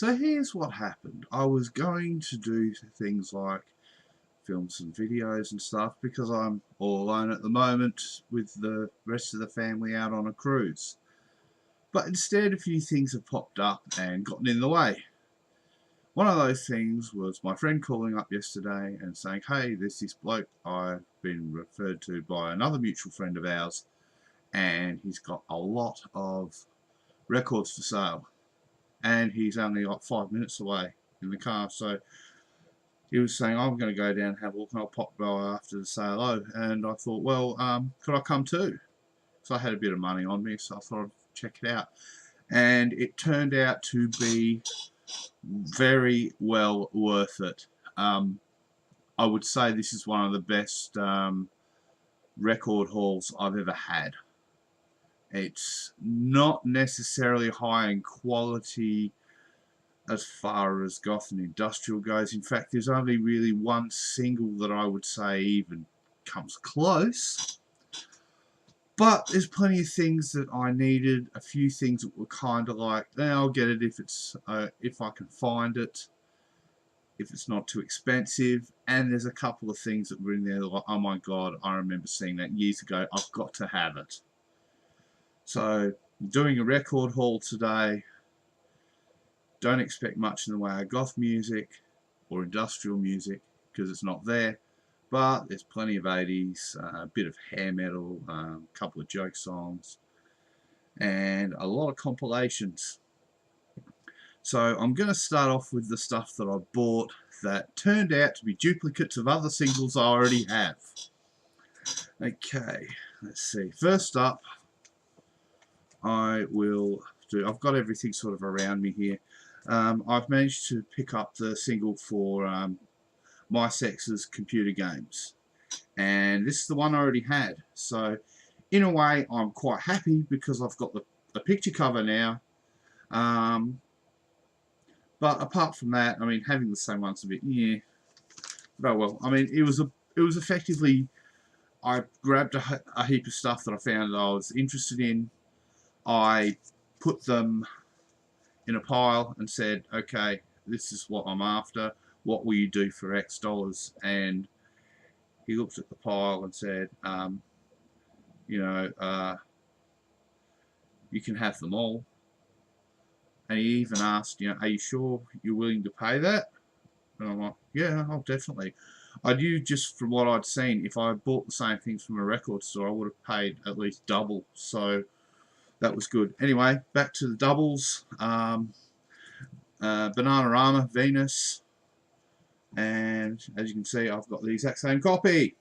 So here's what happened. I was going to do things like film some videos and stuff because I'm all alone at the moment with the rest of the family out on a cruise. But instead a few things have popped up and gotten in the way. One of those things was my friend calling up yesterday and saying, hey, there's this bloke I've been referred to by another mutual friend of ours, and he's got a lot of records for sale. And he's only like 5 minutes away in the car. So he was saying, I'm going to go down and have a look, and I'll pop by after to say hello. And I thought, well, could I come too? So I had a bit of money on me, so I thought I'd check it out. And it turned out to be very well worth it. I would say this is one of the best record hauls I've ever had. It's not necessarily high in quality as far as goth and industrial goes. In fact, there's only really one single that I would say even comes close. But there's plenty of things that I needed, a few things that were kind of like, I'll get it if I can find it, if it's not too expensive. And there's a couple of things that were in there like, oh my god, I remember seeing that years ago, I've got to have it. So, doing a record haul today. Don't expect much in the way of goth music or industrial music because it's not there, but there's plenty of 80s, a bit of hair metal, a couple of joke songs, and a lot of compilations. So I'm going to start off with the stuff that I bought that turned out to be duplicates of other singles I already have. Okay, let's see. First up, I've got everything sort of around me here. I've managed to pick up the single for My Sex's Computer Games, and this is the one I already had. So in a way I'm quite happy because I've got the picture cover now, but apart from that, I mean, having the same one's a bit but well, I mean, it was effectively, I grabbed a heap of stuff that I found that I was interested in. I put them in a pile and said, okay, this is what I'm after. What will you do for X dollars? And he looked at the pile and said, you can have them all. And he even asked, are you sure you're willing to pay that? And I'm like, yeah, I'll definitely. I knew just from what I'd seen, if I bought the same things from a record store, I would have paid at least double. So that was good. Anyway, back to the doubles. Bananarama, Venus, and as you can see, I've got the exact same copy.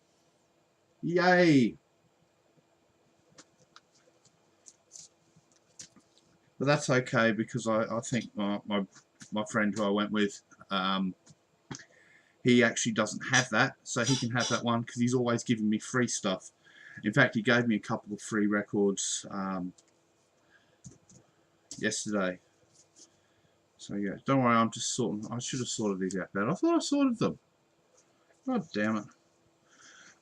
Yay! But that's okay because I think my friend who I went with, he actually doesn't have that, so he can have that one because he's always giving me free stuff. In fact, he gave me a couple of free records yesterday. So yeah, don't worry, I'm just sorting. I should have sorted these out better. I thought I sorted them. God damn it.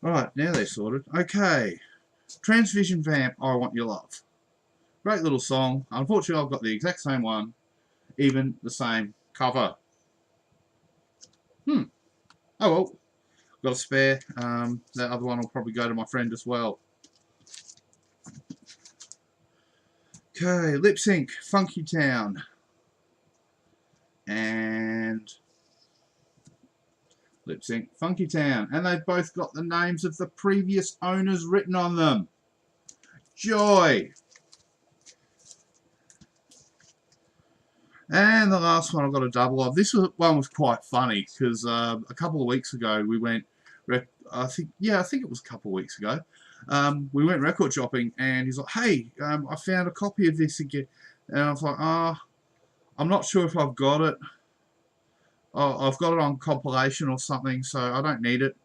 Alright, now they're sorted. Okay. Transvision Vamp, I Want Your Love. Great little song. Unfortunately, I've got the exact same one. Even the same cover. Oh well. Got a spare. That other one will probably go to my friend as well. Okay, Lip Sync, Funky Town. And Lip Sync, Funky Town. And they've both got the names of the previous owners written on them. Joy! And the last one I've got a double of. This one was quite funny because a couple of weeks ago we went, I think it was a couple of weeks ago, we went record shopping and he's like, hey, I found a copy of this again. And I was like, I'm not sure if I've got it. Oh, I've got it on compilation or something, so I don't need it.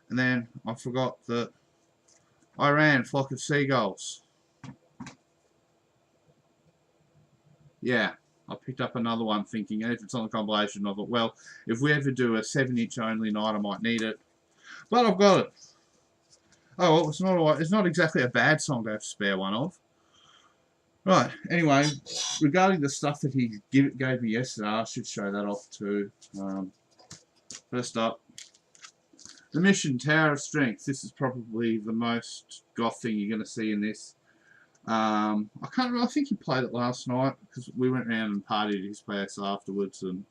And then I forgot that I ran Flock of Seagulls. Yeah, I picked up another one thinking if it's on the compilation, I thought, well, if we ever do a 7-inch only night, I might need it. But I've got it. Oh, well, it's not exactly a bad song to have a spare one of. Right, anyway, regarding the stuff that he gave me yesterday, I should show that off too. First up, the Mission Tower of Strength. This is probably the most goth thing you're going to see in this. I can't remember, I think he played it last night because we went around and partied at his place afterwards, and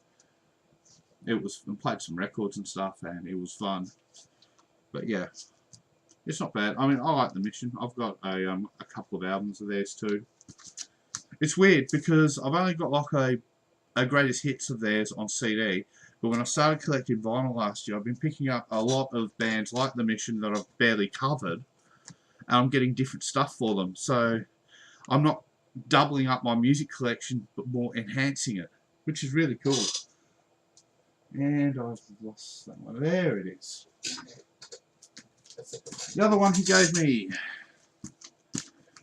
and played some records and stuff, and it was fun. But yeah, it's not bad. I mean, I like the Mission. I've got a couple of albums of theirs too. It's weird because I've only got like a greatest hits of theirs on CD, but when I started collecting vinyl last year, I've been picking up a lot of bands like the Mission that I've barely covered, and I'm getting different stuff for them. So I'm not doubling up my music collection, but more enhancing it, which is really cool. And I've lost that one. There it is. The other one he gave me,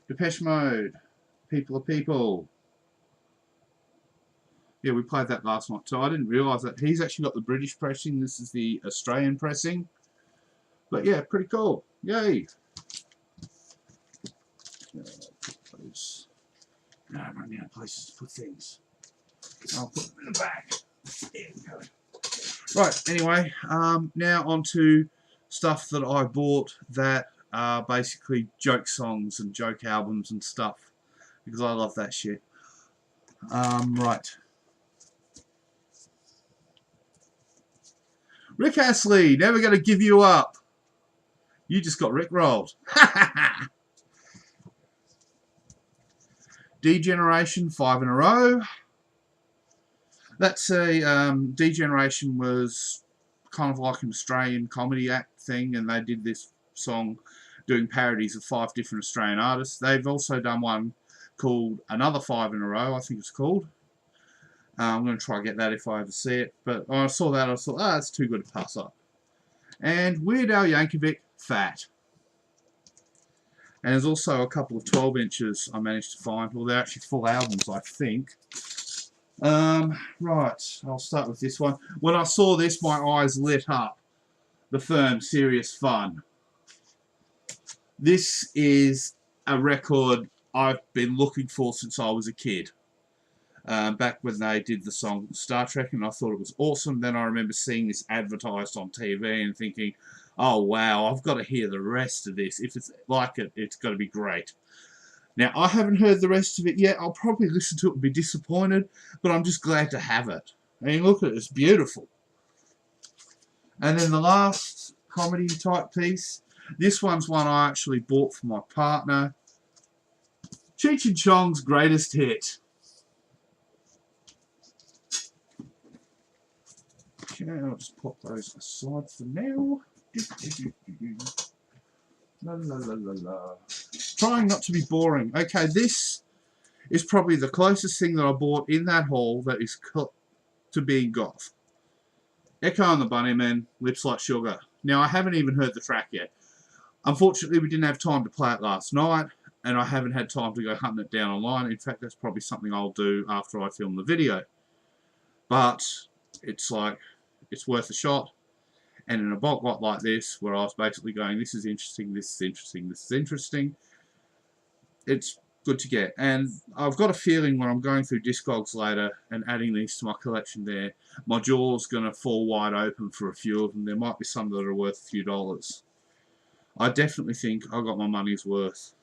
Depeche Mode, People are People. Yeah, we played that last night, so I didn't realise that. He's actually got the British pressing. This is the Australian pressing. But yeah, pretty cool. Yay! Please. No, I'm running out of places to put things. I'll put them in the back. There we go. Right, anyway, now on to stuff that I bought that are basically joke songs and joke albums and stuff, because I love that shit. Right. Rick Astley, Never Gonna Give You Up. You just got rickrolled. D-Generation, 5 in a row. That's a D-Generation was kind of like an Australian comedy act thing, and they did this song doing parodies of 5 different Australian artists. They've also done one called Another 5 in a Row, I think it's called. I'm going to try and get that if I ever see it. But when I saw that, I thought, that's too good to pass up. And Weird Al Yankovic, Fat. And there's also a couple of 12 inches I managed to find. Well, they're actually full albums, I think. Right, I'll start with this one. When I saw this, my eyes lit up. The Firm, Serious Fun. This is a record I've been looking for since I was a kid. Back when they did the song Star Trek, and I thought it was awesome. Then I remember seeing this advertised on TV and thinking, oh wow, I've got to hear the rest of this. If it's like it, it's got to be great. Now, I haven't heard the rest of it yet. I'll probably listen to it and be disappointed, but I'm just glad to have it. I mean, look at it, it's beautiful. And then the last comedy type piece, this one's one I actually bought for my partner. Cheech and Chong's Greatest Hit. Okay, I'll just pop those aside for now. La la la la la. Trying not to be boring. Okay, this is probably the closest thing that I bought in that haul that is to being goth. Echo and the Bunnymen, Lips Like Sugar. Now, I haven't even heard the track yet. Unfortunately, we didn't have time to play it last night, and I haven't had time to go hunting it down online. In fact, that's probably something I'll do after I film the video. But it's like, it's worth a shot. And in a bulk lot like this, where I was basically going, this is interesting, this is interesting, this is interesting, it's good to get. And I've got a feeling when I'm going through Discogs later and adding these to my collection there, my jaw's going to fall wide open for a few of them. There might be some that are worth a few dollars. I definitely think I got my money's worth.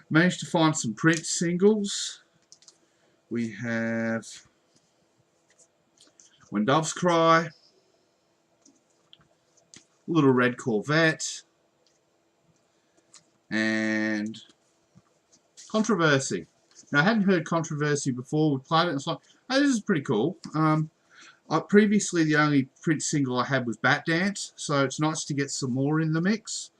Managed to find some Prince singles. We have When Doves Cry, Little Red Corvette, and Controversy. Now, I hadn't heard Controversy before. We played it and it's like, hey, this is pretty cool. Previously, the only Prince single I had was Bat Dance, so it's nice to get some more in the mix.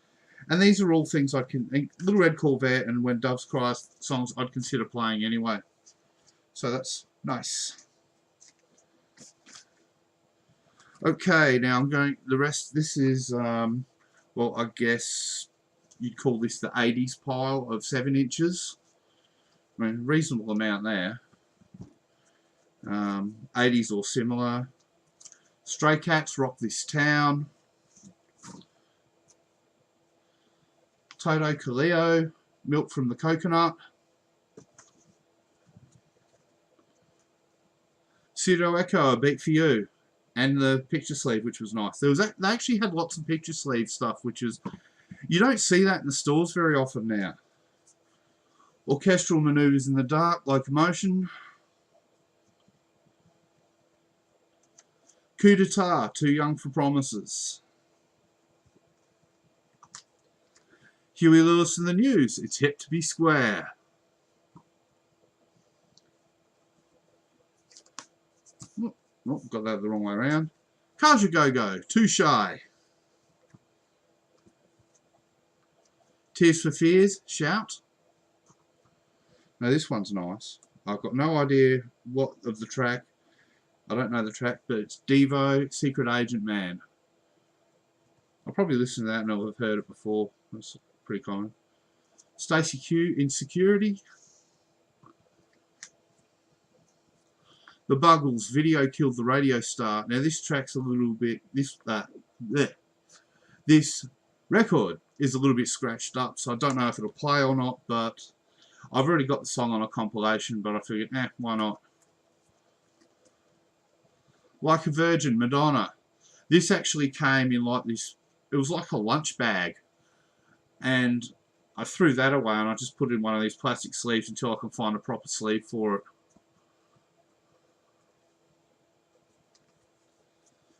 And these are all things I can... Little Red Corvette and When Doves Cry songs I'd consider playing anyway. So that's nice. Okay, now I'm going... The rest... This is... well, I guess you'd call this the 80s pile of 7 inches. I mean, reasonable amount there. 80s or similar. Stray Cats, Rock This Town. Toto Coolio, Milk from the Coconut. Pseudo Echo, A Beat for You, and the picture sleeve, which was nice. They actually had lots of picture sleeve stuff, which is, you don't see that in the stores very often now. Orchestral Maneuvers in the Dark, Locomotion. Coup d'etat, Too Young for Promises. Huey Lewis and the News, It's Hip to be Square. Oh, got that the wrong way around. Kajagogo, Too Shy. Tears for Fears, Shout. Now this one's nice. I've got no idea what of the track. I don't know the track, but it's Devo, Secret Agent Man. I'll probably listen to that and I'll have heard it before. That's pretty common. Stacey Q, Insecurity. The Buggles, Video Killed the Radio Star. Now this track's a little bit, this record is a little bit scratched up, so I don't know if it'll play or not, but I've already got the song on a compilation, but I figured, why not? Like a Virgin, Madonna. This actually came in like this, it was like a lunch bag, and I threw that away and I just put it in one of these plastic sleeves until I can find a proper sleeve for it.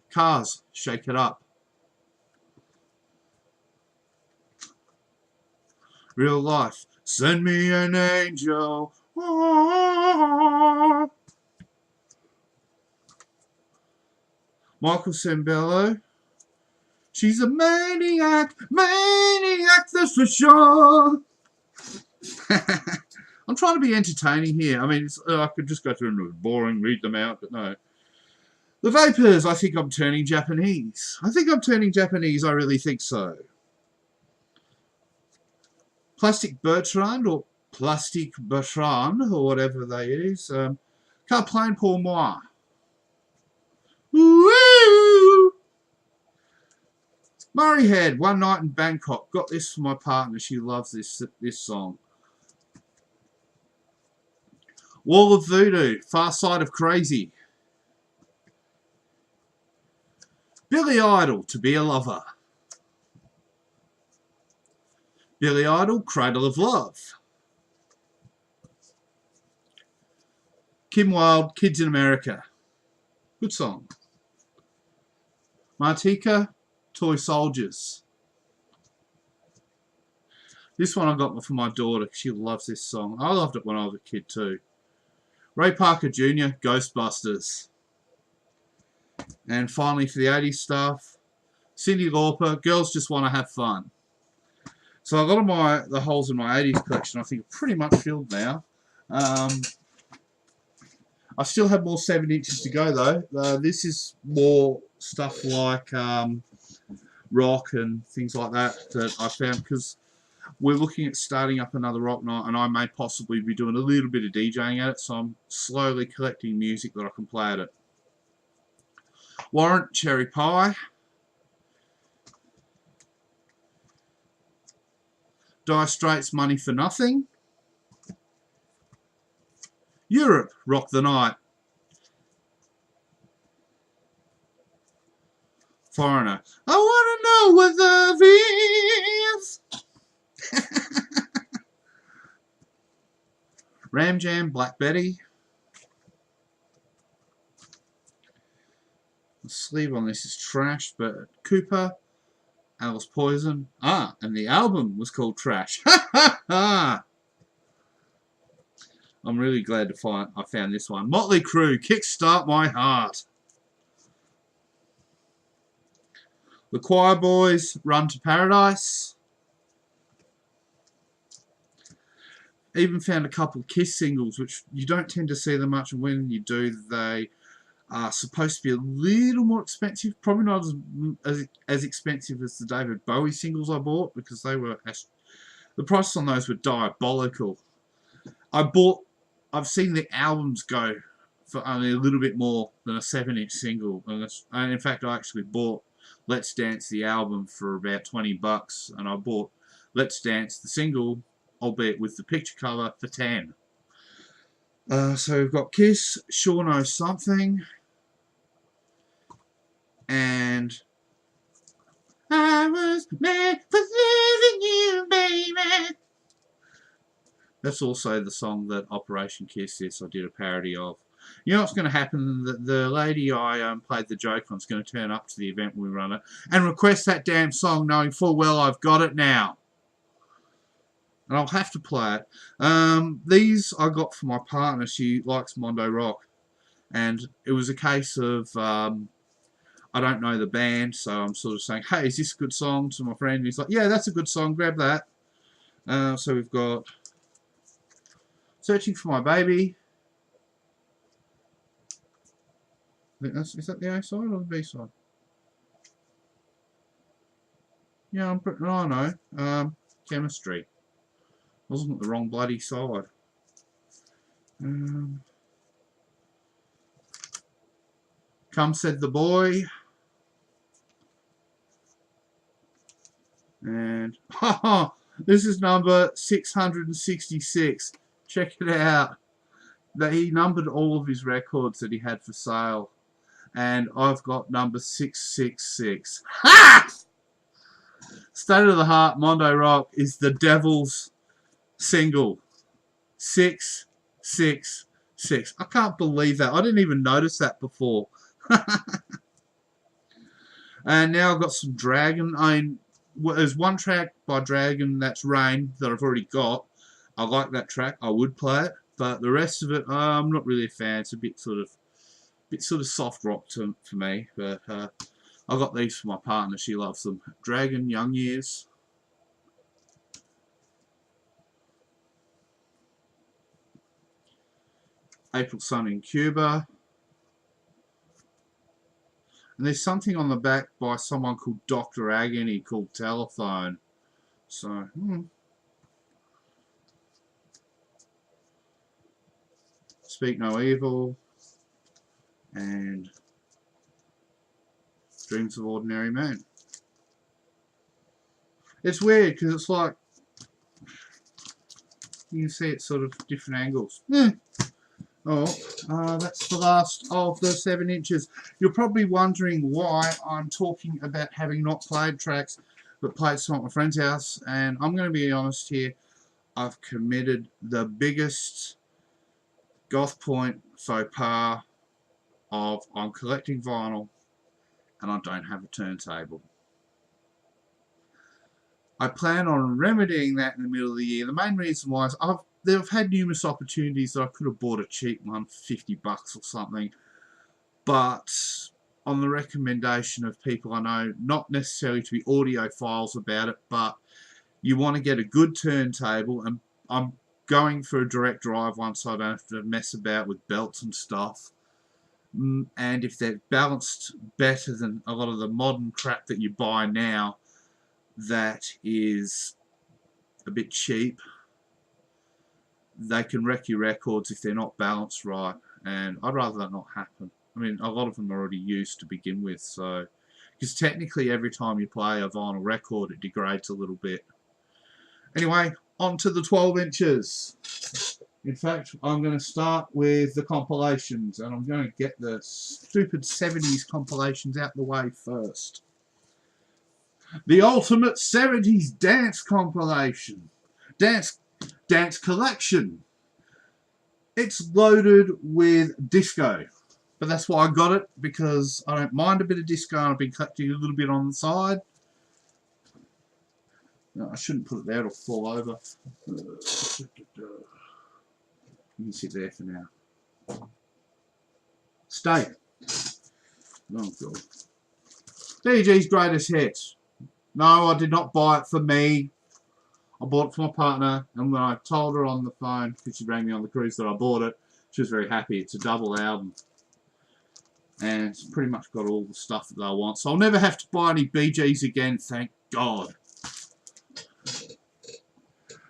Cars, Shake It Up. Real Life, Send Me an Angel. Ah. Michael Sembello, She's a maniac, that's for sure. I'm trying to be entertaining here. I mean, I could just go through and it was boring, read them out, but no. The Vapors, I think I'm turning Japanese. I really think so. Plastic Bertrand, or Plastic Bertrand, or whatever that is. Car Plane pour moi. Woo! Murray Head, One Night in Bangkok. Got this for my partner. She loves this song. Wall of Voodoo, Far Side of Crazy. Billy Idol, To Be a Lover. Billy Idol, Cradle of Love. Kim Wilde, Kids in America. Good song. Martika, Toy Soldiers. This one I got for my daughter. She loves this song. I loved it when I was a kid too. Ray Parker Jr., Ghostbusters. And finally for the 80s stuff, Cyndi Lauper, Girls Just Want to Have Fun. So a lot of the holes in my 80s collection I think are pretty much filled now. I still have more 7 inches to go though. This is more stuff like rock and things like that I found, because we're looking at starting up another rock night and I may possibly be doing a little bit of DJing at it, so I'm slowly collecting music that I can play at it. Warrant, Cherry Pie. Dire Straits, Money for Nothing. Europe, Rock the Night. Foreigner, I want to know what love is. Ram Jam, Black Betty. The sleeve on this is trash, but Cooper, Alice Poison. And the album was called Trash. I'm really glad to I found this one. Motley Crue, Kickstart My Heart. The Choir Boys, Run to Paradise. Even found a couple of Kiss singles, which you don't tend to see them much, and when you do, they are supposed to be a little more expensive. Probably not as expensive as the David Bowie singles I bought, because they were the prices on those were diabolical. I've seen the albums go for only a little bit more than a 7-inch single, and in fact I actually bought Let's Dance the album for about $20, and I bought Let's Dance the single, albeit with the picture cover, for $10. So we've got Kiss, Sure Knows Something, and I was made for loving you, baby. That's also the song that Operation Kiss This I did a parody of. You know what's going to happen? The lady I played the joke on is going to turn up to the event when we run it and request that damn song, knowing full well I've got it now. And I'll have to play it. These I got for my partner. She likes Mondo Rock. And it was a case of, I don't know the band, so I'm sort of saying, hey, is this a good song, to my friend? And he's like, yeah, that's a good song, grab that. So we've got Searching for My Baby. Is that the A side or the B side? Yeah, I know. Chemistry. Wasn't the wrong bloody side. Come Said the Boy. And this is number 666. Check it out. That he numbered all of his records that he had for sale, and I've got number 666. Ha! State of the Heart, Mondo Rock is the Devil's single. 666. I can't believe that. I didn't even notice that before. And now I've got some Dragon. There's one track by Dragon, that's Rain, that I've already got. I like that track. I would play it, but the rest of it, I'm not really a fan. It's a bit sort of soft rock for me. But I got these for my partner. She loves them. Dragon, Young Years. April Sun in Cuba. And there's something on the back by someone called Dr. Agony called Telephone. So, Speak No Evil. And Dreams of Ordinary Men. It's weird because it's like, you can see it sort of different angles. That's the last of the 7 inches. You're probably wondering why I'm talking about having not played tracks, but played some at my friend's house. And I'm going to be honest here. I've committed the biggest Goth Point faux pas of I'm collecting vinyl and I don't have a turntable. I plan on remedying that in the middle of the year. The main reason why is I've had numerous opportunities that I could have bought a cheap one for $50 or something, but on the recommendation of people I know, not necessarily to be audiophiles about it, but you want to get a good turntable, and I'm going for a direct drive one so I don't have to mess about with belts and stuff. And if they're balanced better than a lot of the modern crap that you buy now, that is a bit cheap, they can wreck your records if they're not balanced right, and I'd rather that not happen. I mean, a lot of them are already used to begin with, so because technically every time you play a vinyl record it degrades a little bit. Anyway, on to the 12 inches. In fact, I'm going to start with the compilations, and I'm going to get the stupid 70s compilations out the way first. The Ultimate 70s Dance Compilation. Dance Collection. It's loaded with disco. But that's why I got it, because I don't mind a bit of disco, and I've been collecting a little bit on the side. No, I shouldn't put it there, it'll fall over. You can sit there for now. Stay. Oh, God. DG's Greatest Hits. No, I did not buy it for me. I bought it for my partner, and when I told her on the phone, because she rang me on the cruise, that I bought it, she was very happy. It's a double album. And it's pretty much got all the stuff that I want. So I'll never have to buy any Bee Gees again, thank God.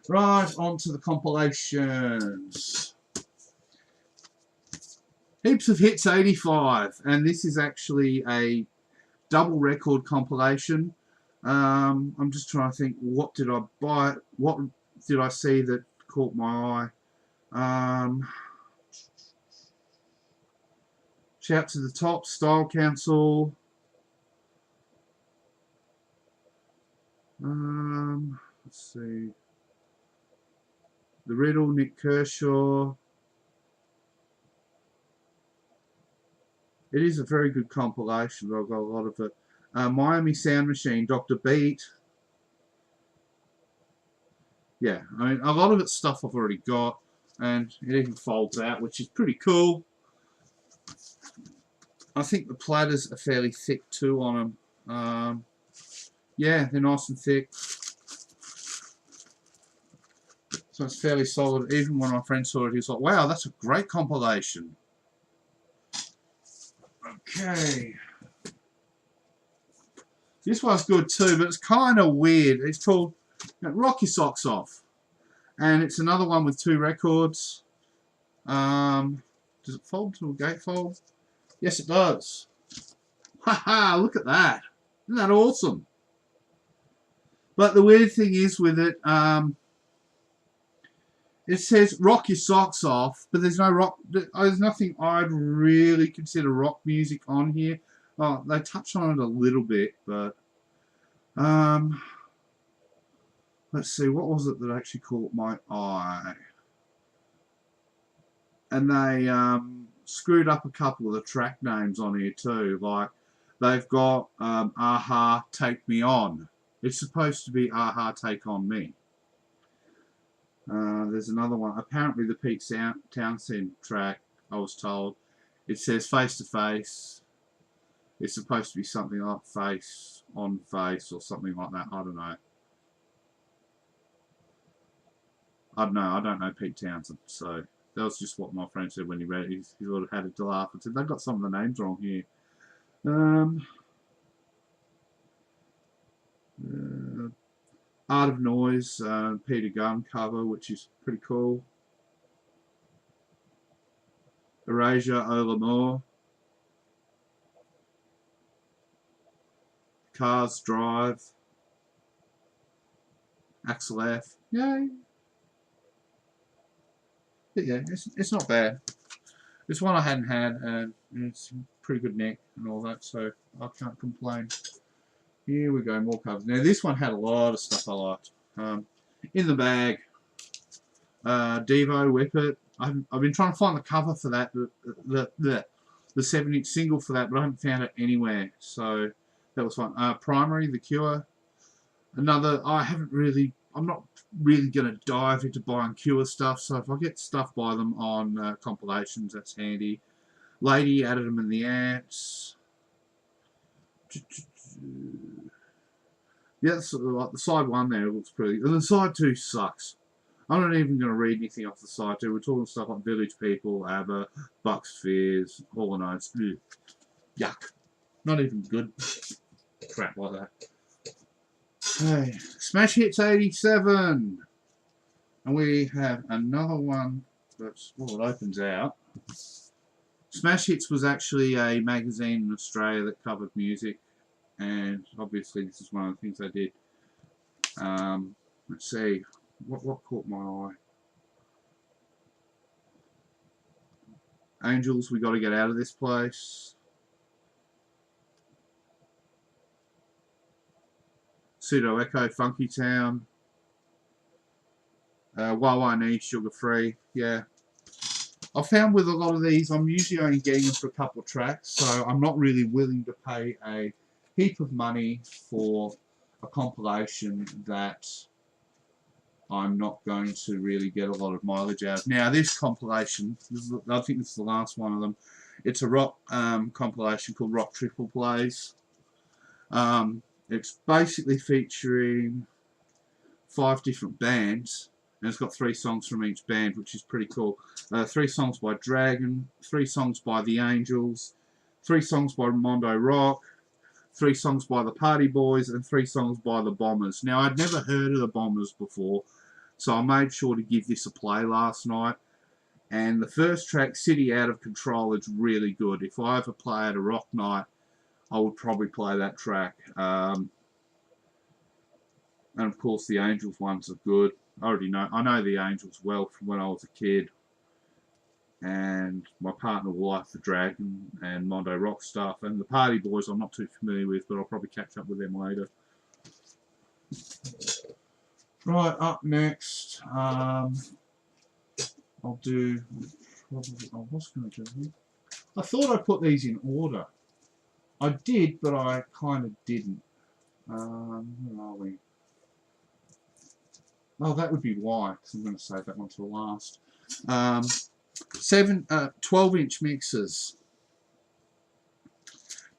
Right, on to the compilations. Heaps of Hits 85. And this is actually a double record compilation. I'm just trying to think, what did I buy? What did I see that caught my eye? Shout to the Top, Style Council. Let's see. The Riddle, Nick Kershaw. It is a very good compilation. I've got a lot of it. Miami Sound Machine, Dr. Beat. Yeah, I mean, a lot of it's stuff I've already got, and it even folds out, which is pretty cool. I think the platters are fairly thick too on them. Yeah, they're nice and thick. So it's fairly solid. Even when my friend saw it, he was like, wow, that's a great compilation. Okay. This one's good too, but it's kind of weird. It's called Rock Your Socks Off. And it's another one with 2 records. Does it fold to a gatefold? Yes, it does. Haha, look at that. Isn't that awesome? But the weird thing is with it, it says rock your socks off, but there's no rock. There's nothing I'd really consider rock music on here. Oh, they touch on it a little bit, but let's see, what was it that actually caught my eye? And they screwed up a couple of the track names on here too. Like they've got Aha, Take Me On. It's supposed to be Aha, Take On Me. There's another one. Apparently the Pete Townsend track, I was told, it says Face to Face. It's supposed to be something like Face on Face or something like that. I don't know. I don't know Pete Townsend. So that was just what my friend said when he read it. He sort of had to laugh and said, they've got some of the names wrong here. Art of Noise, Peter Gunn cover, which is pretty cool. Erasure, Ola Moore. Cars Drive. Axel F. Yay. But yeah, it's not bad. It's one I hadn't had, and it's pretty good neck and all that, so I can't complain. Here we go, more covers. Now this one had a lot of stuff I liked. In the Bag, Devo, Whip It. I've been trying to find the cover for that, the 7-inch single for that, but I haven't found it anywhere. So that was fun. Primary, The Cure. Another, I'm not really going to dive into buying Cure stuff, so if I get stuff by them on compilations, that's handy. Lady, Adam and the Ants. Yeah, so like the side 1 there looks pretty, and the side 2 sucks. I'm not even going to read anything off the side 2. We're talking stuff like Village People, ABBA, Bucks Fizz, Hall & Oates. Yuck. Not even good. Crap like that. Okay, Smash Hits 87. And we have another one that's, well, it opens out. Smash Hits was actually a magazine in Australia that covered music, and obviously this is one of the things they did. Let's see, what caught my eye? Angels, We Gotta Get Out of This Place. Pseudo Echo, Funky Town. YYN, Sugar Free. Yeah. I found with a lot of these, I'm usually only getting them for a couple of tracks, so I'm not really willing to pay a heap of money for a compilation that I'm not going to really get a lot of mileage out of. Now, this compilation, I think this is the last one of them. It's a rock compilation called Rock Triple Plays. It's basically featuring 5 different bands, and it's got 3 songs from each band, which is pretty cool. 3 songs by Dragon, 3 songs by The Angels, 3 songs by Mondo Rock, 3 songs by the Party Boys, and 3 songs by the Bombers. Now, I'd never heard of the Bombers before, so I made sure to give this a play last night. And the first track, City Out of Control, is really good. If I ever play at a rock night, I would probably play that track. And of course, the Angels ones are good. I know the Angels well from when I was a kid. and my partner will like the Dragon and Mondo Rock stuff, and the Party Boys I'm not too familiar with, but I'll probably catch up with them later. Right, up next, I'll do, I was going to do, I thought I put these in order. I did, but I kind of didn't. Where are we? Oh, that would be why, because I'm going to save that one to the last. 12-inch mixers.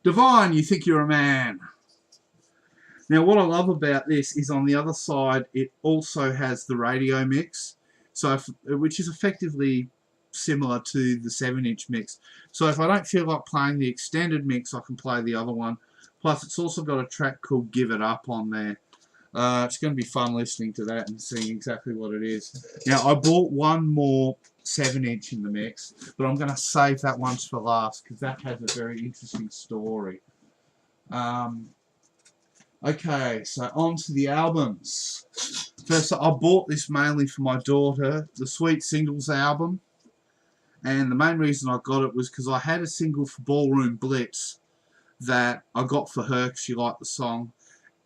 Divine, you think you're a man. Now, what I love about this is on the other side, it also has the radio mix, so which is effectively similar to the 7-inch mix. So if I don't feel like playing the extended mix, I can play the other one. Plus, it's also got a track called Give It Up on there. It's going to be fun listening to that and seeing exactly what it is. Now, I bought one more 7-inch in the mix, but I'm going to save that one for last because that has a very interesting story. Okay, so on to the albums. First, I bought this mainly for my daughter, the Sweet Singles album. And the main reason I got it was because I had a single for Ballroom Blitz that I got for her because she liked the song.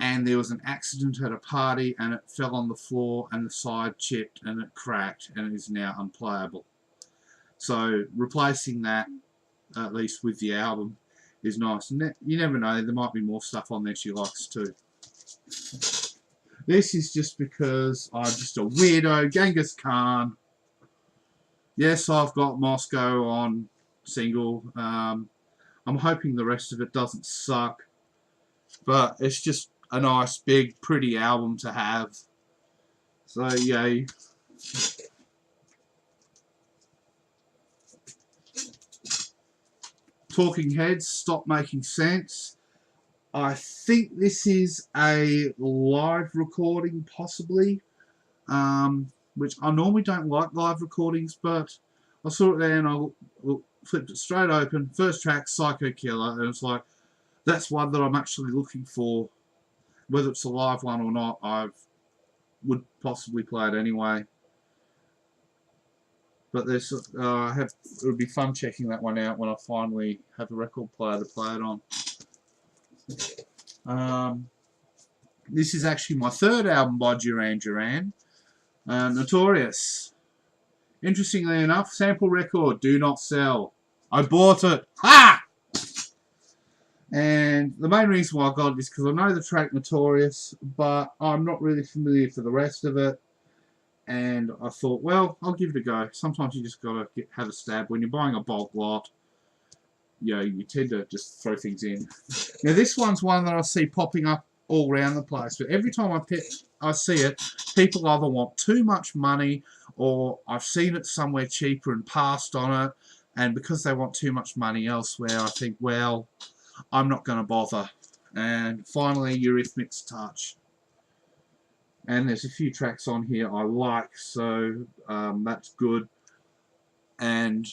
And there was an accident at a party and it fell on the floor and the side chipped and it cracked and it is now unplayable. So replacing that, at least with the album, is nice. And you never know, there might be more stuff on there she likes too. This is just because I'm just a weirdo. Genghis Khan. Yes, I've got Moscow on single. I'm hoping the rest of it doesn't suck. But it's just a nice, big, pretty album to have. So, yay. Talking Heads, Stop Making Sense. I think this is a live recording, possibly. Which I normally don't like live recordings, but I saw it there and I flipped it straight open. First track, Psycho Killer, and it's like, that's one that I'm actually looking for. Whether it's a live one or not, I would possibly play it anyway. But there's, it would be fun checking that one out when I finally have a record player to play it on. This is actually my third album by Duran Duran, Notorious. Interestingly enough, sample record, do not sell. I bought it. Ha! And the main reason why I got it is because I know the track Notorious, but I'm not really familiar for the rest of it. And I thought, well, I'll give it a go. Sometimes you just got to have a stab. When you're buying a bulk lot, you know, you tend to just throw things in. Now, this one's one that I see popping up all around the place. But every time I see it, people either want too much money or I've seen it somewhere cheaper and passed on it. And because they want too much money elsewhere, I think, well, I'm not going to bother. And finally, Eurythmics Touch. And there's a few tracks on here I like, so that's good. And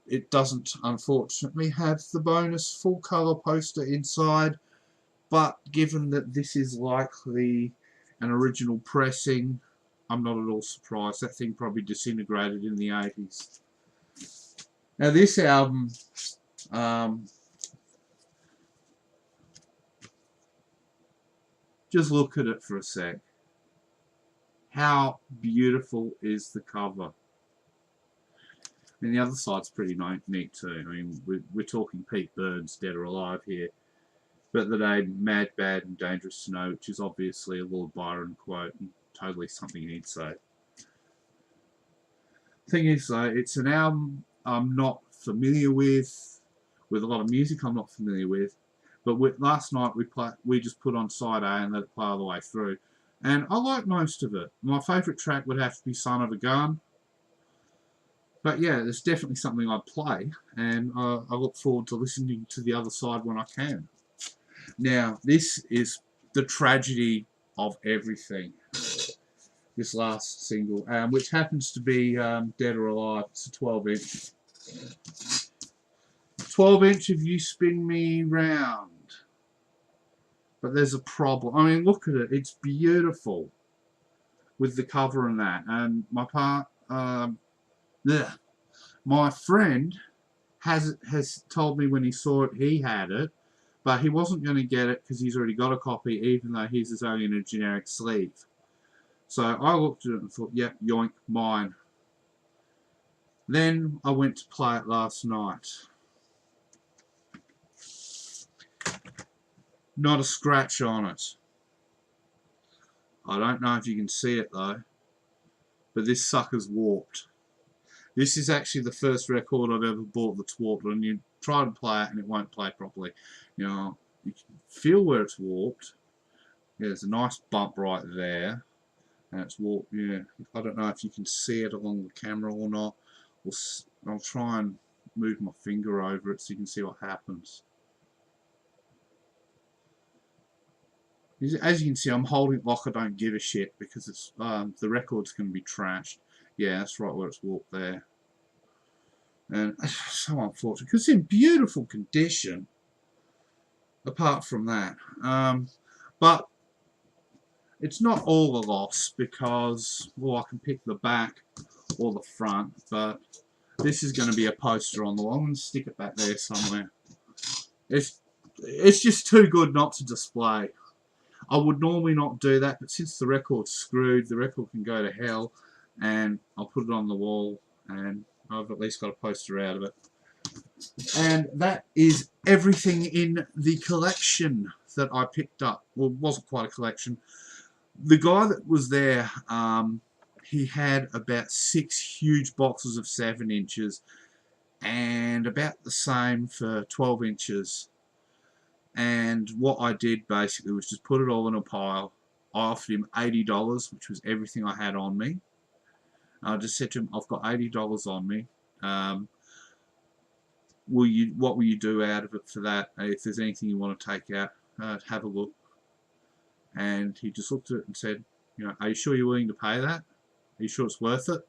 it doesn't, unfortunately, have the bonus full colour poster inside. But given that this is likely an original pressing, I'm not at all surprised. That thing probably disintegrated in the 80s. Now this album, just look at it for a sec. How beautiful is the cover? And the other side's pretty neat too. I mean, we're talking Pete Burns, Dead or Alive here. But the name Mad, Bad and Dangerous to Know, which is obviously a Lord Byron quote and totally something he'd say. Thing is though, it's an album I'm not familiar with a lot of music I'm not familiar with. But last night we just put on side A and let it play all the way through. And I like most of it. My favourite track would have to be Son of a Gun. But yeah, there's definitely something I'd play. And I look forward to listening to the other side when I can. Now, this is the tragedy of everything. This last single, which happens to be Dead or Alive. It's a 12-inch. 12-inch of You Spin Me Round. But there's a problem. I mean, look at it. It's beautiful with the cover and that. And my My friend has told me when he saw it he had it, but he wasn't going to get it because he's already got a copy, even though his is only in a generic sleeve. So I looked at it and thought, yep, yoink, mine. Then I went to play it last night. Not a scratch on it. I don't know if you can see it though, but this sucker's warped. This is actually the first record I've ever bought that's warped, and you try to play it and it won't play properly. You know, you can feel where it's warped. Yeah, there's a nice bump right there, and it's warped. Yeah, I don't know if you can see it along the camera or not. I'll try and move my finger over it so you can see what happens. As you can see, I'm holding it like I don't give a shit because it's the record's going to be trashed. Yeah, that's right where it's warped there. And so unfortunate because it's in beautiful condition. Apart from that, but it's not all a loss because, well, I can pick the back or the front, but this is going to be a poster on the wall. I'm going to stick it back there somewhere. It's just too good not to display. I would normally not do that, but since the record's screwed, the record can go to hell, and I'll put it on the wall, and I've at least got a poster out of it. And that is everything in the collection that I picked up. Well, it wasn't quite a collection. The guy that was there, he had about 6 huge boxes of 7 inches and about the same for 12 inches. And what I did basically was just put it all in a pile. I offered him $80, which was everything I had on me. I just said to him, I've got $80 on me. What will you do out of it for that? If there's anything you want to take out, have a look. And he just looked at it and said, you know, are you sure you're willing to pay that? Are you sure it's worth it?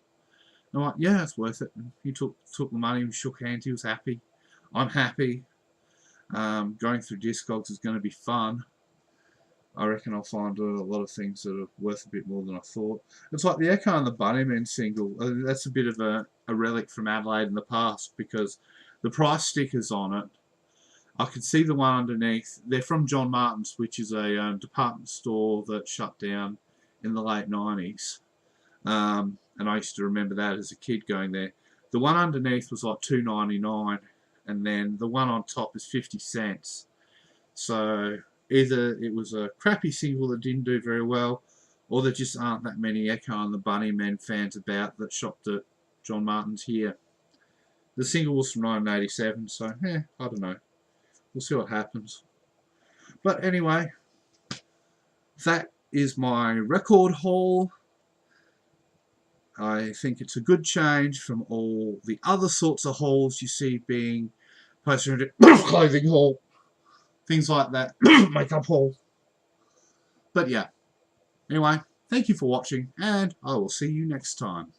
And I'm like, yeah, it's worth it. And he took the money and shook hands. He was happy. I'm happy. Going through Discogs is going to be fun. I reckon I'll find a lot of things that are worth a bit more than I thought. It's like the Echo and the Bunnymen single. That's a bit of a relic from Adelaide in the past because the price stickers on it, I could see the one underneath. They're from John Martin's, which is a department store that shut down in the late 90s. And I used to remember that as a kid going there. The one underneath was like $2.99, and then the one on top is 50 cents. So either it was a crappy single that didn't do very well, or there just aren't that many Echo and the Bunnymen fans about that shopped at John Martin's here. The single was from 1987, so I don't know. We'll see what happens. But anyway, that is my record haul. I think it's a good change from all the other sorts of hauls you see being posted in clothing haul, things like that, makeup haul. But yeah, anyway, thank you for watching, and I will see you next time.